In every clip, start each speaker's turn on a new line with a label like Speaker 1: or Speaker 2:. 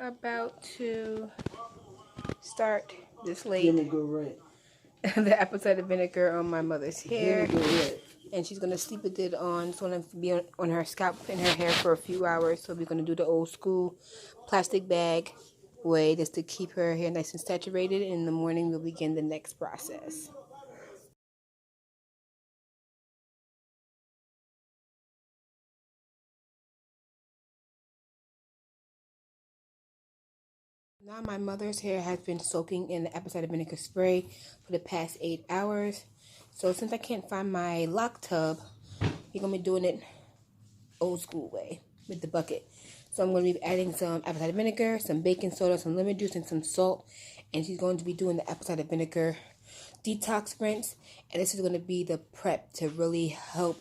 Speaker 1: about to start this late
Speaker 2: Vinaigrette.
Speaker 1: the apple cider vinegar on my mother's hair, and she's gonna sleep with it on. It's gonna be on her scalp and her hair for a few hours. So we're gonna do the old school plastic bag way, just to keep her hair nice and saturated. And in the morning we'll begin the next process. Now my mother's hair has been soaking in the apple cider vinegar spray for the past 8 hours. So since I can't find my lock tub, we're going to be doing it old school way with the bucket. So I'm going to be adding some apple cider vinegar, some baking soda, some lemon juice, and some salt. And she's going to be doing the apple cider vinegar detox rinse. And this is going to be the prep to really help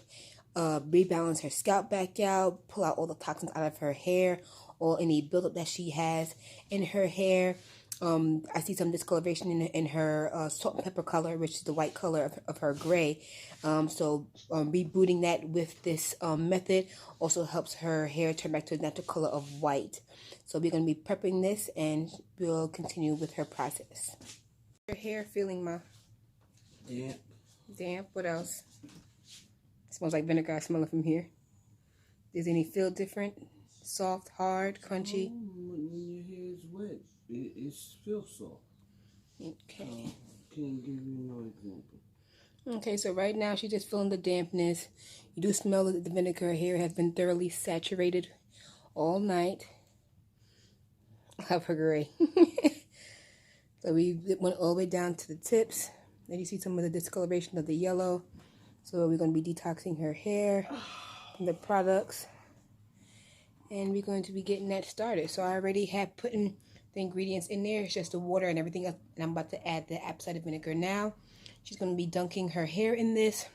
Speaker 1: rebalance her scalp back out, pull out all the toxins out of her hair, or any buildup that she has in her hair. I see some discoloration in her salt and pepper color, which is the white color of her gray. So rebooting that with this method also helps her hair turn back to the natural color of white. So we're going to be prepping this, and we'll continue with her process. Your hair feeling, Ma?
Speaker 2: Damp.
Speaker 1: Damp. What else? It smells like vinegar. I smell it from here. Does any feel different? Soft, hard, crunchy?
Speaker 2: When your hair is wet, it feels soft.
Speaker 1: Okay.
Speaker 2: Can't give you no example.
Speaker 1: Okay, so right now she's just feeling the dampness. You do smell that the vinegar hair has been thoroughly saturated all night. I love her gray. So we went all the way down to the tips. Then you see some of the discoloration of the yellow. So we're going to be detoxing her hair from the products. And we're going to be getting that started. So I already have put in the ingredients in there. It's just the water and everything else. And I'm about to add the apple cider vinegar now. She's going to be dunking her hair in this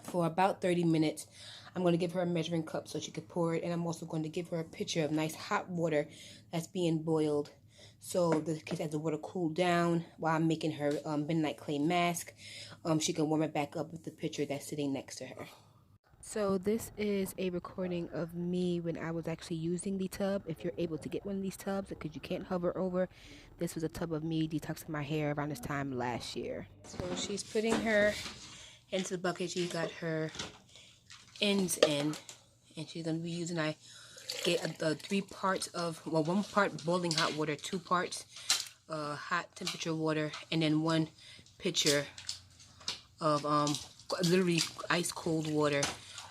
Speaker 1: for about 30 minutes. I'm going to give her a measuring cup so she can pour it. And I'm also going to give her a pitcher of nice hot water that's being boiled. So the case as the water cool down while I'm making her midnight clay mask, she can warm it back up with the pitcher that's sitting next to her. So this is a recording of me when I was actually using the tub. If you're able to get one of these tubs, because you can't hover over, this was a tub of me detoxing my hair around this time last year. So she's putting her into the bucket. She got her ends in, and she's going to be using, I get 3 parts of, well, 1 part boiling hot water, 2 parts hot temperature water, and then 1 pitcher of literally ice cold water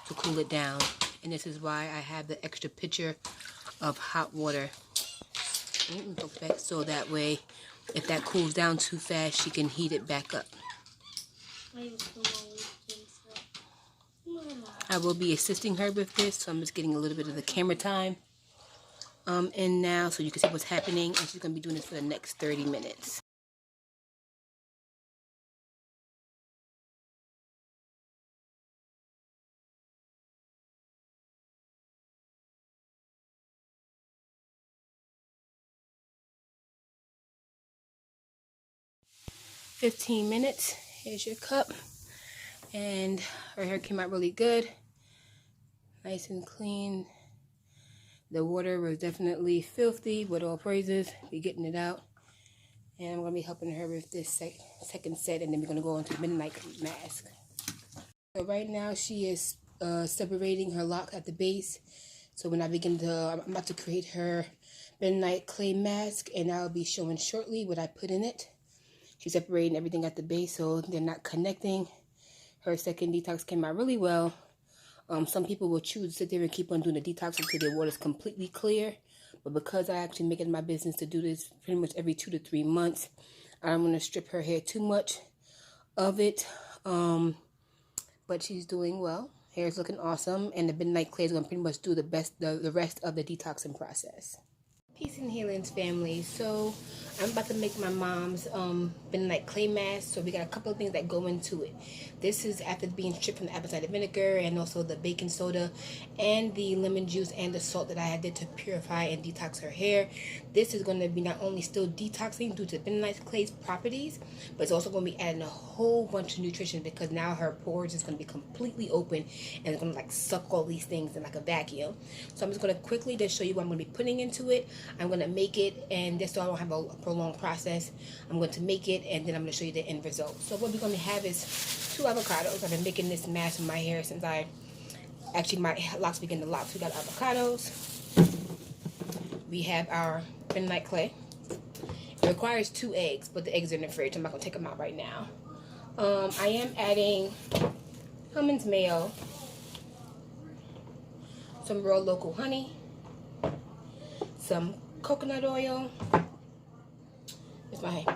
Speaker 1: to cool it down. And this is why I have the extra pitcher of hot water, so that way if that cools down too fast, she can heat it back up. I will be assisting her with this, so I'm just getting a little bit of the camera time in now so you can see what's happening. And she's going to be doing this for the next 30 minutes. "15 minutes. Here's your cup." And her hair came out really good, nice and clean. The water was definitely filthy, but all praises, we're getting it out. And I'm going to be helping her with this second set, and then we're going to go on to midnight mask. So right now she is separating her lock at the base. So when I begin to, I'm about to create her midnight clay mask, and I'll be showing shortly what I put in it. She's separating everything at the base so they're not connecting. Her second detox came out really well. Some people will choose to sit there and keep on doing the detox until their water is completely clear. But because I actually make it my business to do this pretty much every 2 to 3 months, I don't want to strip her hair too much of it. But she's doing well. Hair is looking awesome. And the midnight clay is going to pretty much do the rest of the detoxing process. Peace and healings, family. So I'm about to make my mom's midnight clay mask. So we got a couple of things that go into it. This is after being stripped from the apple cider vinegar and also the baking soda and the lemon juice and the salt that I did to purify and detox her hair. This is going to be not only still detoxing due to midnight clay's properties, but it's also going to be adding a whole bunch of nutrition, because now her pores is going to be completely open and it's going to like suck all these things in like a vacuum. So I'm just going to quickly just show you what I'm going to be putting into it. I'm going to make it, and just so I don't have a prolonged process, I'm going to make it, and then I'm going to show you the end result. So what we're going to have is 2 avocados. I've been making this mask for my hair since my locks begin to lock. So we got avocados. We have our bentonite clay. It requires 2 eggs, but the eggs are in the fridge. I'm not going to take them out right now. I am adding Hellmann's mayo, some real local honey, some coconut oil, it's my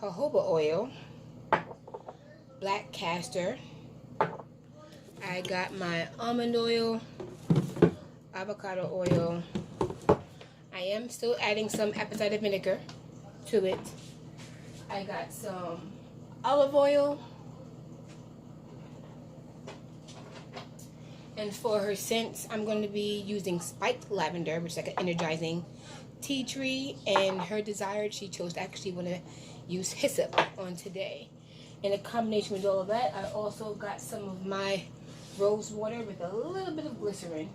Speaker 1: jojoba oil, black castor, I got my almond oil, avocado oil. I am still adding some apple cider vinegar to it. I got some olive oil. And for her scents, I'm going to be using spiked lavender, which is like an energizing tea tree. And her desired, she chose to actually want to use hyssop on today. In a combination with all of that, I also got some of my rose water with a little bit of glycerin.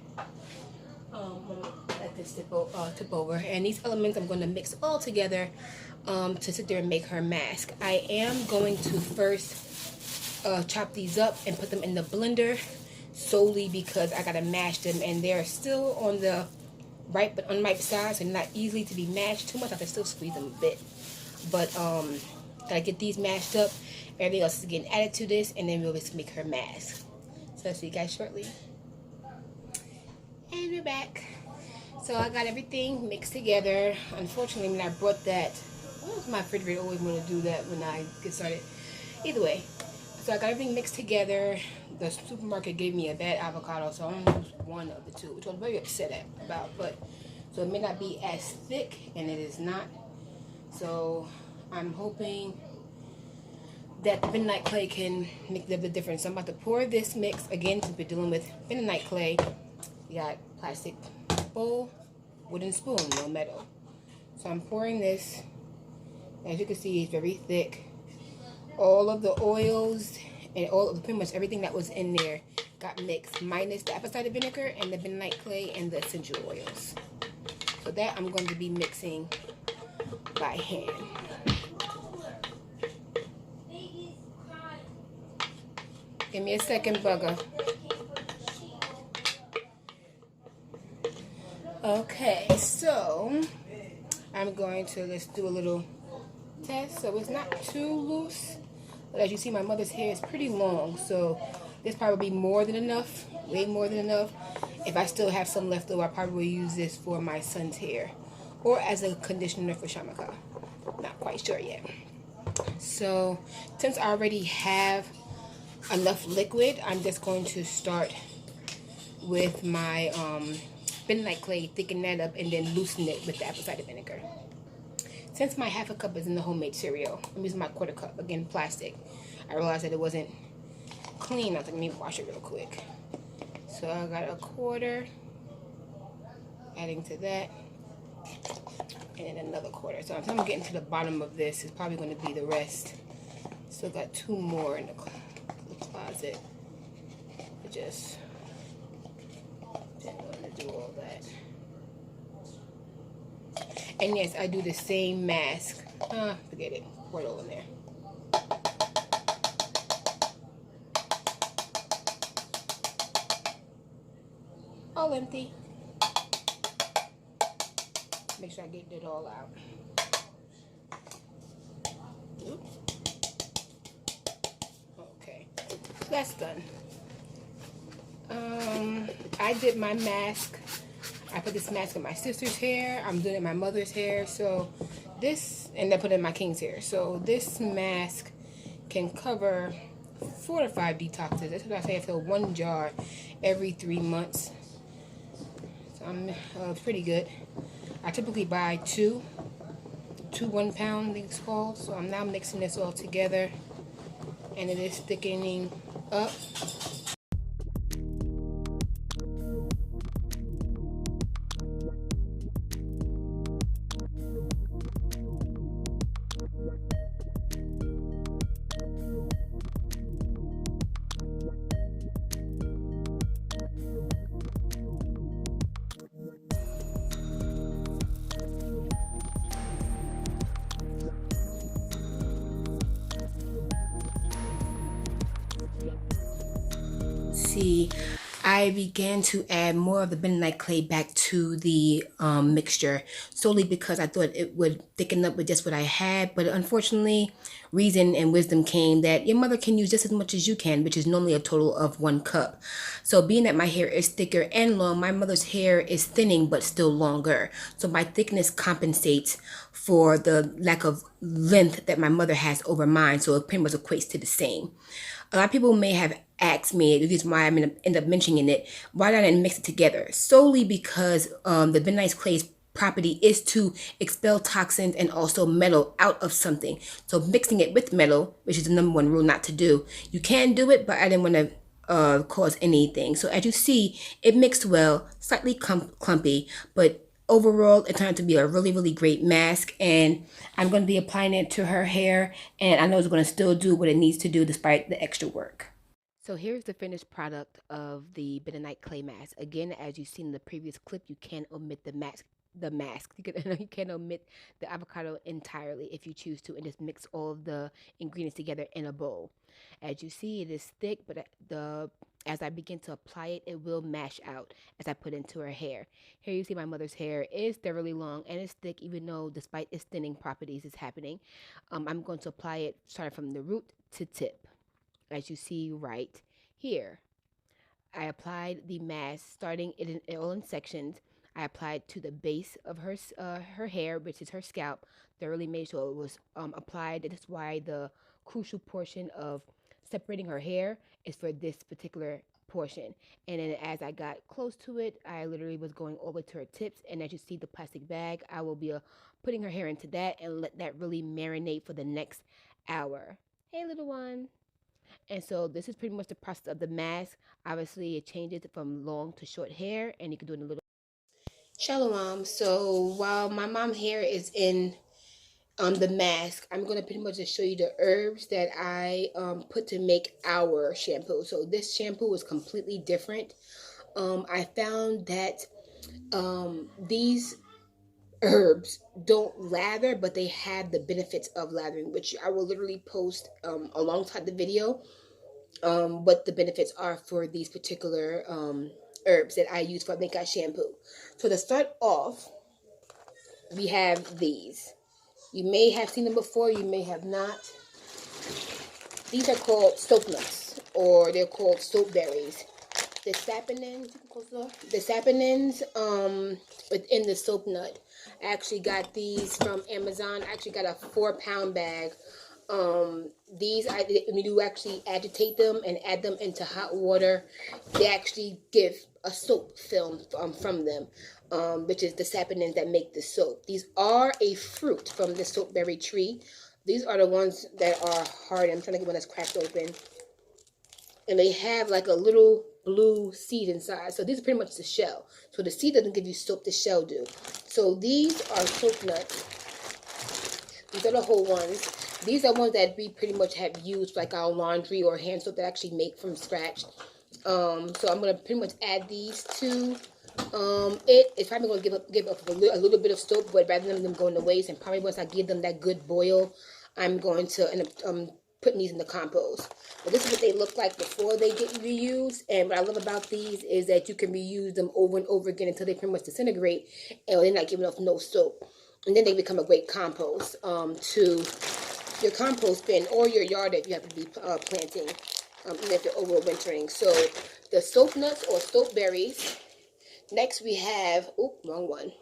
Speaker 1: Let this tip over. And these elements I'm going to mix all together to sit there and make her mask. I am going to first chop these up and put them in the blender, solely because I gotta mash them, and they're still on the ripe but unripe side, so not easily to be mashed too much. I can still squeeze them a bit, but gotta get these mashed up. Everything else is getting added to this, and then we'll just make her mask. So I'll see you guys shortly. And we're back. So I got everything mixed together. Unfortunately, when I brought that, my refrigerator always want to do that when I get started. Either way, so I got everything mixed together. The supermarket gave me a bad avocado, so I only used one of the 2, which I was very upset about. But so it may not be as thick, and it is not. So I'm hoping that the bentonite clay can make the difference. So I'm about to pour this mix again, since we're dealing with bentonite clay. We got plastic bowl, wooden spoon, no metal. So I'm pouring this. As you can see, it's very thick. All of the oils and all of pretty much everything that was in there got mixed, minus the apple cider vinegar and the bentonite clay and the essential oils. So that I'm going to be mixing by hand. Give me a second, bugger. Okay, so I'm going to, let's do a little test. So it's not too loose, but as you see, my mother's hair is pretty long, so this probably be more than enough, way more than enough. If I still have some left over, I probably will use this for my son's hair or as a conditioner for Shamaka. Not quite sure yet. So since I already have enough liquid, I'm just going to start with my bentonite clay, thicken that up, and then loosen it with the apple cider vinegar. Since my half a cup is in the homemade cereal, I'm using my 1/4 cup, again plastic. I realized that it wasn't clean. I was like, let me wash it real quick. So I got a 1/4, adding to that, and then another 1/4. So until I'm getting to the bottom of this, it's probably going to be the rest. Still got 2 more in the closet. I just didn't want to do all that. And yes, I do the same mask. Forget it. Pour it all in there. All empty. Make sure I get it all out. Oops. Okay, that's done. I did my mask. I put this mask in my sister's hair. I'm doing it in my mother's hair. So this, and I put it in my king's hair. So this mask can cover 4 to 5 detoxes. That's what I say. I fill 1 jar every 3 months. So I'm pretty good. I typically buy 2 1 pound, I think it's called. So I'm now mixing this all together, and it is thickening up. See, I began to add more of the bentonite clay back to the mixture solely because I thought it would thicken up with just what I had. But unfortunately, reason and wisdom came that your mother can use just as much as you can, which is normally a total of 1 cup. So being that my hair is thicker and long, my mother's hair is thinning but still longer. So my thickness compensates for the lack of length that my mother has over mine. So it pretty much equates to the same. A lot of people may have asked me, the reason why I'm gonna end up mentioning it, why don't I mix it together? Solely because the bentonite clay's property is to expel toxins and also metal out of something. So mixing it with metal, which is the #1 rule not to do. You can do it, but I didn't want to cause anything. So as you see, it mixed well, slightly clumpy, but overall it turned out to be a really, really great mask. And I'm going to be applying it to her hair, and I know it's going to still do what it needs to do despite the extra work. So here's the finished product of the bentonite clay mask. Again, as you've seen in the previous clip, you can omit the mask. You can omit the avocado entirely if you choose to, and just mix all of the ingredients together in a bowl. As you see, it is thick, but as I begin to apply it, it will mash out as I put into her hair. Here you see my mother's hair is thoroughly long and it's thick, even though despite its thinning properties is happening. I'm going to apply it starting from the root to tip, as you see right here. I applied the mask, starting it in all in sections. I applied to the base of her hair, which is her scalp. Thoroughly made sure it was applied. That's why the crucial portion of separating her hair is for this particular portion. And then as I got close to it, I literally was going all the way to her tips. And as you see the plastic bag, I will be putting her hair into that and let that really marinate for the next hour. Hey, little one. And so this is pretty much the process of the mask. Obviously, it changes from long to short hair, and you can do it in a little. Shalom. So while my mom hair is in the mask, I'm gonna pretty much just show you the herbs that I put to make our shampoo. So this shampoo is completely different. I found that these herbs don't lather, but they have the benefits of lathering, which I will literally post alongside the video. What the benefits are for these particular herbs that I use for makeup shampoo. So to start off, we have these. You may have seen them before, you may have not. These are called soap nuts, or they're called soap berries. The saponins within the soap nut. I actually got these from Amazon. I actually got a 4-pound bag. These, when you actually agitate them and add them into hot water, they actually give a soap film from them, which is the saponins that make the soap. These are a fruit from the soapberry tree. These are the ones that are hard. I'm trying to get one that's cracked open. And they have like a little blue seed inside. So these are pretty much the shell. So the seed doesn't give you soap, the shell do. So these are soap nuts. These are the whole ones. These are ones that we pretty much have used like our laundry or hand soap that I actually make from scratch. So I'm going to pretty much add these to it's probably going to give up a little bit of soap, but rather than them going to waste, and probably once I give them that good boil, I'm going to end up putting these in the compost. But this is what they look like before they get reused. And what I love about these is that you can reuse them over and over again until they pretty much disintegrate, and they're not giving off no soap. And then they become a great compost to your compost bin or your yard if you have to be planting, even if you're overwintering. So the soap nuts or soap berries. Next we have, wrong one,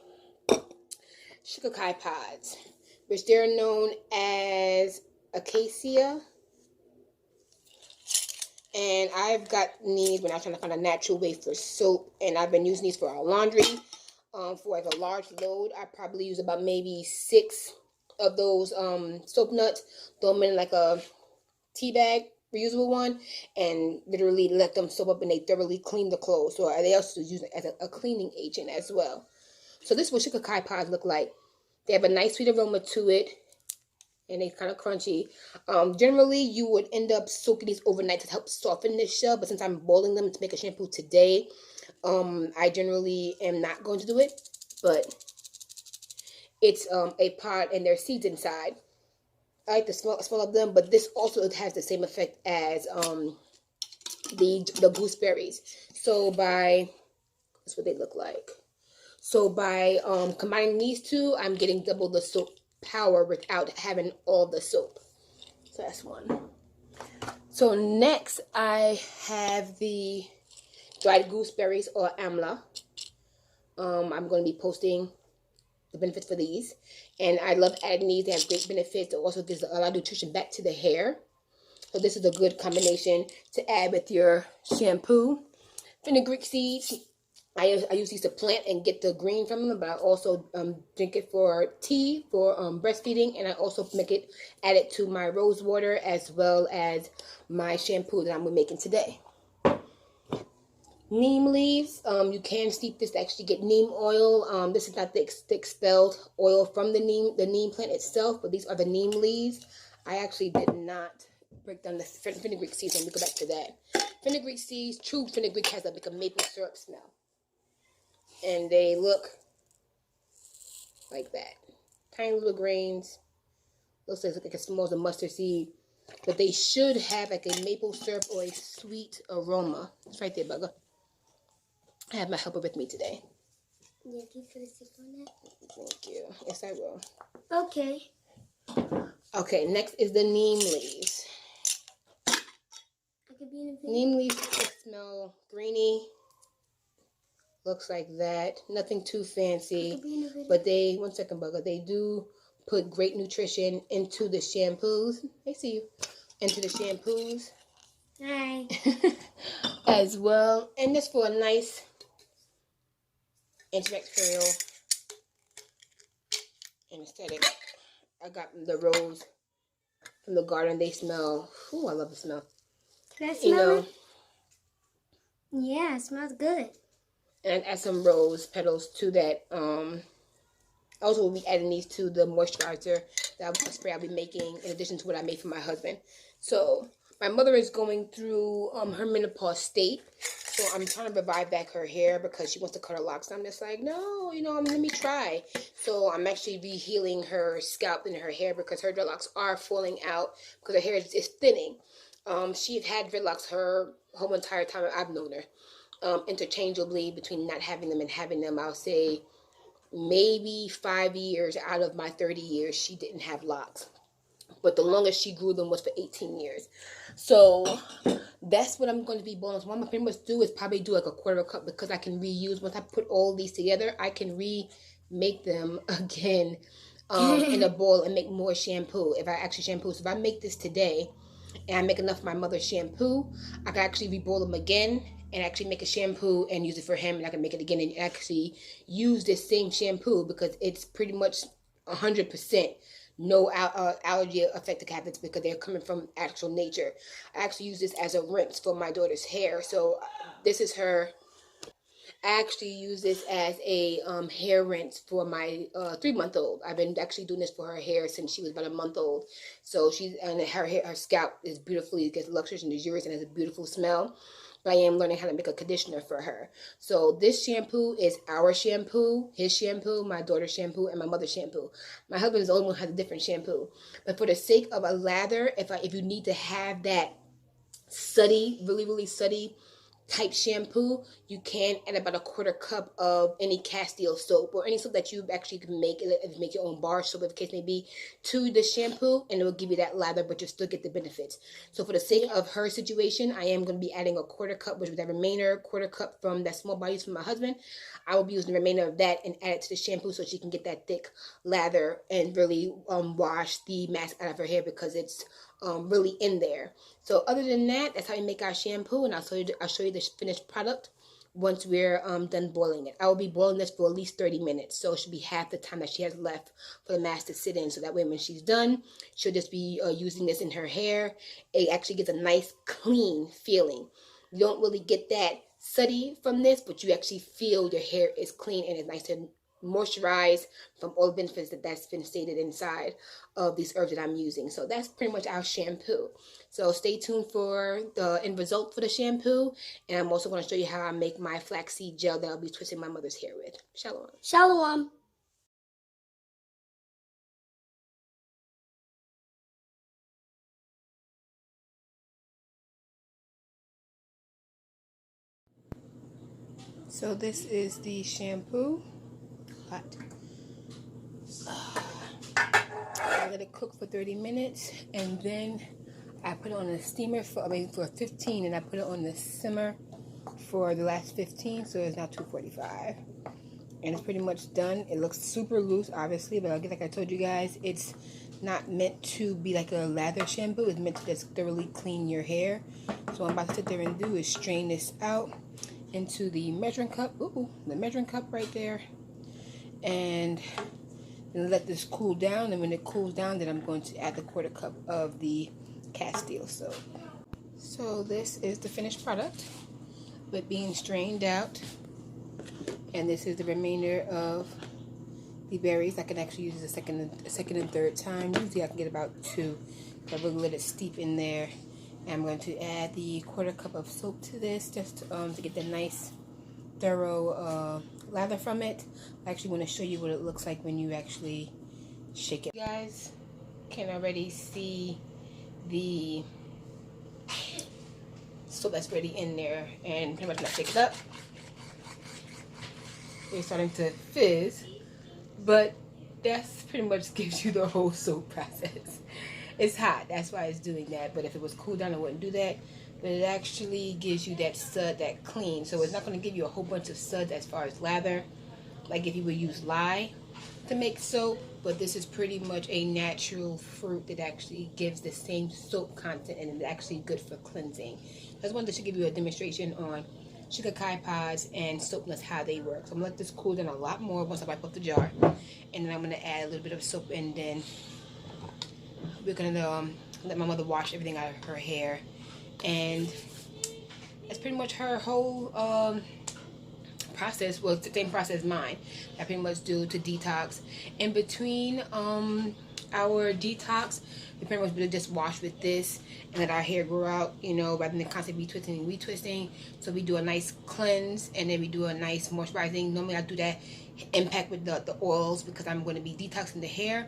Speaker 1: shikai pods, which they're known as acacia. And I've got these when I'm trying to find a natural way for soap, and I've been using these for our laundry. For like a large load, I probably use about maybe 6 of those soap nuts, throw them in like a tea bag, reusable one, and literally let them soak up and they thoroughly clean the clothes. So they also use it as a cleaning agent as well. So this is what shikai pods look like. They have a nice sweet aroma to it, and they're kind of crunchy. Generally, you would end up soaking these overnight to help soften this shell, but since I'm boiling them to make a shampoo today, I generally am not going to do it, but it's a pod and there's seeds inside. I like the smell of them, but this also has the same effect as the gooseberries. So that's what they look like. So by combining these two, I'm getting double the soap power without having all the soap. So that's one. So next I have the dried gooseberries or amla. I'm going to be posting the benefits for these. And I love adding these. They have great benefits. It also gives a lot of nutrition back to the hair. So this is a good combination to add with your shampoo. Fenugreek seeds. I use these to plant and get the green from them, but I also drink it for tea, for breastfeeding, and I also add it to my rose water as well as my shampoo that I'm making today. Neem leaves, you can steep this to actually get neem oil. This is not the expelled oil from the neem plant itself, but these are the neem leaves. I actually did not break down the fenugreek seeds. Let me go back to that. Fenugreek seeds, true fenugreek has like a maple syrup smell. And they look like that. Tiny little grains. Looks like it smells of mustard seed. But they should have like a maple syrup or a sweet aroma. It's right there, Bugger. I have my helper with me today.
Speaker 3: Yeah, can you put a stick on it?
Speaker 1: Thank you. Yes, I will.
Speaker 3: Okay.
Speaker 1: Okay, next is the neem leaves.
Speaker 3: I could be in a video.
Speaker 1: Neem leaves smell greeny. Looks like that. Nothing too fancy. But they, one second, Bugger, they do put great nutrition into the shampoos. I see you. Into the shampoos.
Speaker 3: Hi.
Speaker 1: As well. And this for a nice antibacterial anesthetic. I got the rose from the garden. They smell. Ooh, I love the smell.
Speaker 3: Can I smell it? Yeah, it smells good.
Speaker 1: And add some rose petals to that. Also, we'll be adding these to the moisturizer spray I'll be making in addition to what I made for my husband. So my mother is going through her menopause state. So I'm trying to revive back her hair because she wants to cut her locks. I'm just like, no, let me try. So I'm actually rehealing her scalp and her hair because her dreadlocks are falling out because her hair is thinning. She's had dreadlocks her whole entire time I've known her. Interchangeably between not having them and having them, I'll say maybe 5 years out of my 30 years she didn't have locks, but the longest she grew them was for 18 years. So that's what I'm going to be boiling. So what I'm going to pretty much do is probably do like a quarter cup because I can reuse. Once I put all these together, I can remake them again in a bowl and make more shampoo if I actually shampoo. So if I make this today and I make enough of my mother's shampoo, I can actually reboil them again and actually make a shampoo and use it for him, and I can make it again and actually use this same shampoo because it's pretty much 100% no allergy affected habits because they're coming from actual nature. I actually use this as a rinse for my daughter's hair. So this is her. I actually use this as a hair rinse for my 3-month-old. I've been actually doing this for her hair since she was about a month old. So her scalp is beautifully, it gets luxurious and luxurious and has a beautiful smell. But I am learning how to make a conditioner for her. So this shampoo is our shampoo, his shampoo, my daughter's shampoo, and my mother's shampoo. My husband is the only one who has a different shampoo. But for the sake of a lather, if you need to have that sooty, really, really sooty type shampoo, you can add about a quarter cup of any Castile soap or any soap that you actually can make your own bar soap, if the case may be, to the shampoo, and it will give you that lather, but you'll still get the benefits. So for the sake of her situation, I am going to be adding a quarter cup, which is the remainder quarter cup from that small body from my husband. I will be using the remainder of that and add it to the shampoo so she can get that thick lather and really wash the mask out of her hair because it's really in there. So other than that, that's how we make our shampoo, and I'll show you the finished product once we're done boiling it. I will be boiling this for at least 30 minutes, so it should be half the time that she has left for the mask to sit in, so that way when she's done, she'll just be using this in her hair. It actually gets a nice clean feeling. You don't really get that sooty from this, but you actually feel your hair is clean and it's nice and moisturized from all the benefits that's been stated inside of these herbs that I'm using. So that's pretty much our shampoo. So stay tuned for the end result for the shampoo, and I'm also going to show you how I make my flaxseed gel that I'll be twisting my mother's hair with. Shalom.
Speaker 3: Shalom.
Speaker 1: So this is the shampoo. Hot. I let it cook for 30 minutes, and then I put it on the steamer for 15, and I put it on the simmer for the last 15, so it's now 2:45. And it's pretty much done. It looks super loose, obviously, but like I told you guys, it's not meant to be like a lather shampoo. It's meant to just thoroughly clean your hair. So what I'm about to sit there and do is strain this out into the measuring cup. Ooh, the measuring cup right there. And then let this cool down. And when it cools down, then I'm going to add the 1/4 cup of the Castile soap. So this is the finished product, but being strained out. And this is the remainder of the berries. I can actually use this a second and third time. Usually I can get about 2. I really let it steep in there. And I'm going to add the 1/4 cup of soap to this, just to get the nice, thorough lather from it. I actually want to show you what it looks like when you actually shake it. You guys can already see the soap that's already in there, and pretty much when I shake it up, it's starting to fizz, but that's pretty much gives you the whole soap process. It's hot, that's why it's doing that, but if it was cool down, it wouldn't do that. But it actually gives you that sud, that clean. So it's not going to give you a whole bunch of suds as far as lather, like if you would use lye to make soap, but this is pretty much a natural fruit that actually gives the same soap content, and it's actually good for cleansing. I just wanted to give you a demonstration on shikai pods and soapness, how they work. So I'm gonna let this cool down a lot more once I wipe up the jar, and then I'm gonna add a little bit of soap, and then we're gonna let my mother wash everything out of her hair. And that's pretty much her whole process. Well, it's the same process as mine. I pretty much do to detox. In between our detox, we pretty much really just wash with this and let our hair grow out, you know, rather than constantly retwisting and retwisting. So we do a nice cleanse, and then we do a nice moisturizing. Normally I do that impact with the oils because I'm going to be detoxing the hair.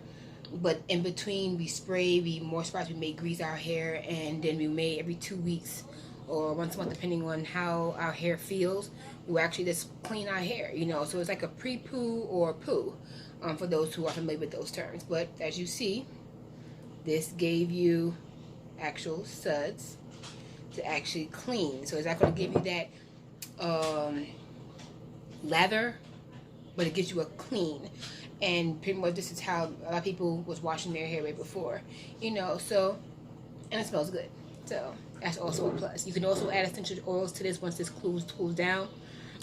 Speaker 1: But in between, we spray, we moisturize, we may grease our hair, and then we may every 2 weeks or once a month, depending on how our hair feels, we actually just clean our hair, you know. So it's like a pre-poo or poo, for those who are familiar with those terms. But as you see, this gave you actual suds to actually clean. So it's not going to give you that lather, but it gives you a clean. And pretty much this is how a lot of people was washing their hair right before, you know. So, and it smells good. So that's also a plus. You can also add essential oils to this once this cools down.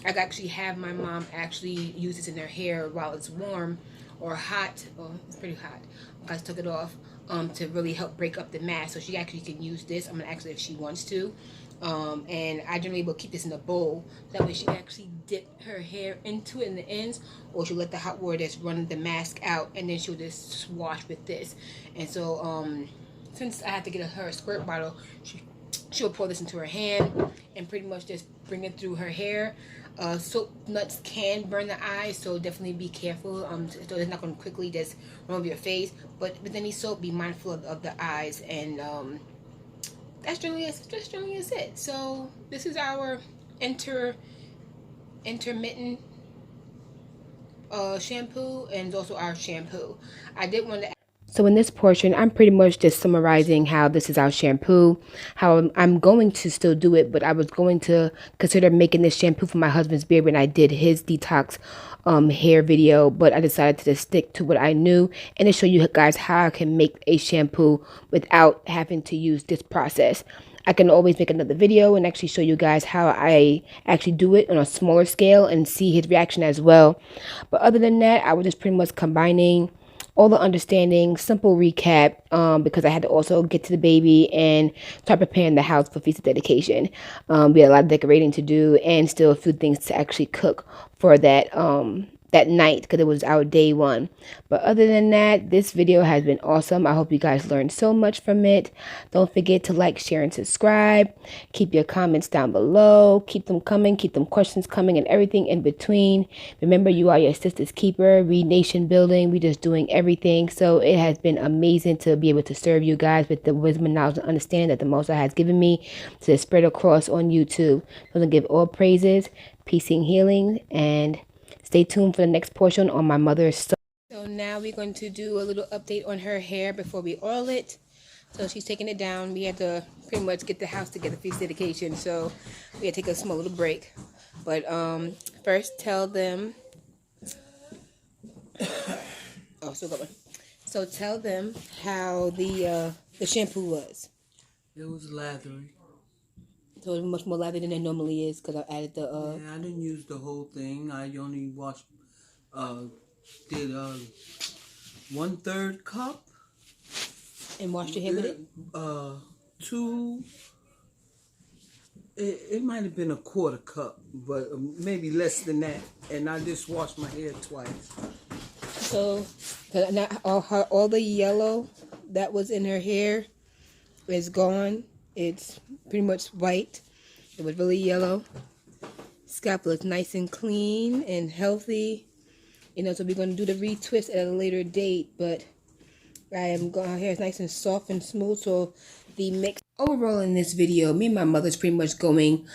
Speaker 1: I actually have my mom actually use this in her hair while it's warm or hot. Oh, it's pretty hot. I just took it off to really help break up the mass. So she actually can use this. I'm gonna ask her if she wants to. And I generally will keep this in a bowl. That way she can actually dip her hair into it in the ends, or she'll let the hot water that's running the mask out, and then she'll just wash with this. And so since I had to get her a squirt bottle, she'll pour this into her hand and pretty much just bring it through her hair. Soap nuts can burn the eyes, so definitely be careful. So it's not going to quickly just run over your face. But with any soap, be mindful of the eyes, and that's generally it. So this is our intermittent shampoo, and also our shampoo. I did want to. So in this portion, I'm pretty much just summarizing how this is our shampoo, how I'm going to still do it, but I was going to consider making this shampoo for my husband's beard when I did his detox hair video, but I decided to just stick to what I knew and to show you guys how I can make a shampoo without having to use this process. I can always make another video and actually show you guys how I actually do it on a smaller scale and see his reaction as well. But other than that, I was just pretty much combining all the understanding, simple recap, because I had to also get to the baby and start preparing the house for feast of dedication. We had a lot of decorating to do and still a few things to actually cook for that that night because it was our day one. But other than that, this video has been awesome. I hope you guys learned so much from it. Don't forget to like, share, and subscribe. Keep your comments down below. Keep them coming. Keep them questions coming and everything in between. Remember, you are your sister's keeper. We nation building. We just doing everything. So it has been amazing to be able to serve you guys with the wisdom and knowledge and understanding that the Most High has given me to spread across on YouTube. So to give all praises, peace and healing, and stay tuned for the next portion on my mother's story. So now we're going to do a little update on her hair before we oil it. So she's taking it down. We had to pretty much get the house together for feast dedication. So we had to take a small little break. But first tell them. Oh, still going. So tell them how the shampoo was.
Speaker 2: It was lathery.
Speaker 1: So it was much more lathery than it normally is because I added the.
Speaker 2: Yeah, I didn't use the whole thing. I only washed. Did 1/3 cup.
Speaker 1: And washed your hair with it?
Speaker 2: Two. It might have been a 1/4 cup, but maybe less than that. And I just washed my hair twice.
Speaker 1: So, now all the yellow that was in her hair is gone. It's pretty much white. It was really yellow. Scalp looks nice and clean and healthy. You know, so we're going to do the retwist at a later date, but her hair is nice and soft and smooth, so the mix. Overall in this video, me and my mother's pretty much going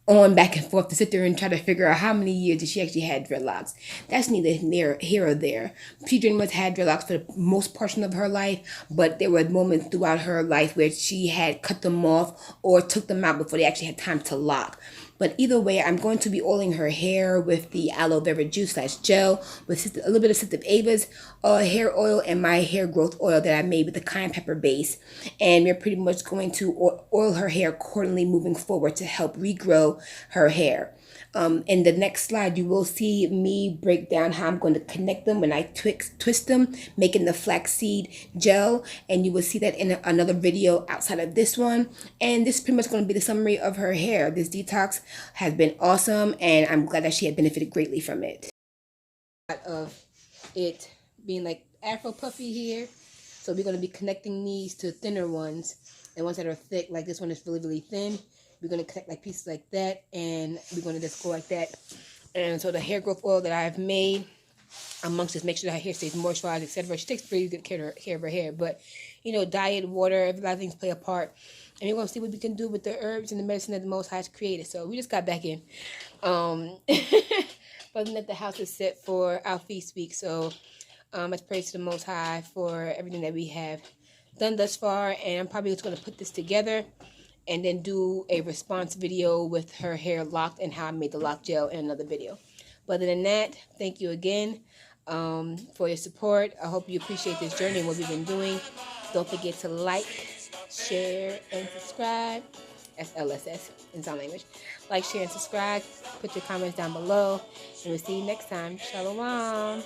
Speaker 1: on back and forth to sit there and try to figure out how many years did she actually had dreadlocks. That's neither here or there. She pretty much had dreadlocks for the most portion of her life, but there were moments throughout her life where she had cut them off or took them out before they actually had time to lock. But either way, I'm going to be oiling her hair with the aloe vera juice / gel with a little bit of Sister Ava's hair oil and my hair growth oil that I made with the cayenne pepper base. And we're pretty much going to oil her hair accordingly moving forward to help regrow her hair. In the next slide, you will see me break down how I'm going to connect them when I twist them, making the flaxseed gel. And you will see that in another video outside of this one. And this is pretty much going to be the summary of her hair. This detox has been awesome, and I'm glad that she had benefited greatly from it. Of it being like Afro puffy here. So we're going to be connecting these to thinner ones. And ones that are thick, like this one is really, really thin. We're going to connect like pieces like that, and we're going to just go like that. And so the hair growth oil that I've made amongst this, make sure that her hair stays moisturized, etc. She takes pretty good care of her hair, but you know, diet, water, a lot of things play a part. And we're going to see what we can do with the herbs and the medicine that the Most High has created. So we just got back in. But then that the house is set for our feast week. So let's praise to the Most High for everything that we have done thus far. And I'm probably just going to put this together and then do a response video with her hair locked and how I made the lock gel in another video. But other than that, thank you again for your support. I hope you appreciate this journey and what we've been doing. Don't forget to like, share, and subscribe. That's LSS in sign language. Like, share, and subscribe. Put your comments down below. And we'll see you next time. Shalom.